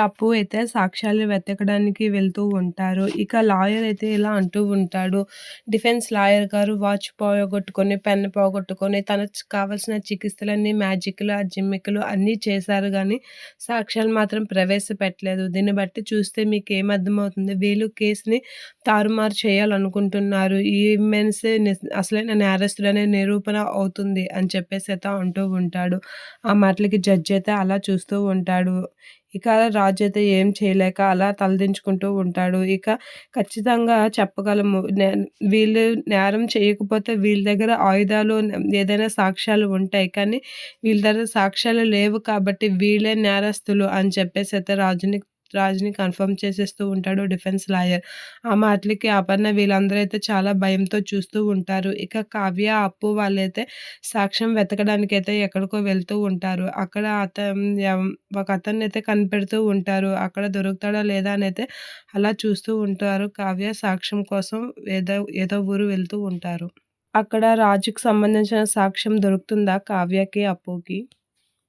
అప్పు అయితే సాక్ష్యాలు వెతకడానికి వెళ్తూ ఉంటారు. ఇక లాయర్ అయితే ఇలా అంటూ ఉంటాడు. డిఫెన్స్ లాయర్ గారు వాచ్ పోగొట్టుకొని, పెన్ పోగొట్టుకొని తనకు కావాల్సిన చికిత్సలన్నీ మ్యాజిక్‌లు, ఆ జిమ్మిక్కులు అన్నీ చేశారు గానీ, సాక్ష్యాలు మాత్రం ప్రవేశపెట్టలేదు. దీన్ని బట్టి చూస్తే మీకేం అర్థమవుతుంది? వీళ్ళు కేస్‌ని తారుమారు చేయాలనుకుంటున్నారు. ఈ మెన్సే అసలైన నేరస్తుడనే నిరూపణ అవుతుంది అని చెప్పేసి అయితే అంటూ ఉంటాడు. ఆ మాటలకి జడ్జి అయితే అలా చూస్తూ ఉంటాడు. ఇక రాజైతే ఏం చేయలేక అలా తలదించుకుంటూ ఉంటాడు. ఇక ఖచ్చితంగా చెప్పగలము. వీళ్ళు నేరం చేయకపోతే వీళ్ళ దగ్గర ఆయుధాలు ఏదైనా సాక్ష్యాలు ఉంటాయి. కానీ వీళ్ళ దగ్గర సాక్ష్యాలు లేవు కాబట్టి వీళ్ళే నేరస్తులు అని చెప్పేసైతే రాజుని కన్ఫర్మ్ చేసేస్తూ ఉంటాడు డిఫెన్స్ లాయర్. ఆ మాటలకి అపర్ణ వీళ్ళందరూ అయితే చాలా భయంతో చూస్తూ ఉంటారు. ఇక కావ్య, అప్పు వాళ్ళైతే సాక్ష్యం వెతకడానికైతే ఎక్కడికో వెళ్తూ ఉంటారు. అక్కడ ఒకతన్నయితే కనిపెడుతూ ఉంటారు. అక్కడ దొరుకుతాడా లేదా అనైతే అలా చూస్తూ ఉంటారు. కావ్య సాక్ష్యం కోసం ఏదో ఏదో ఊరు వెళ్తూ ఉంటారు. అక్కడ రాజుకి సంబంధించిన సాక్ష్యం దొరుకుతుందా కావ్యకి, అప్పుకి?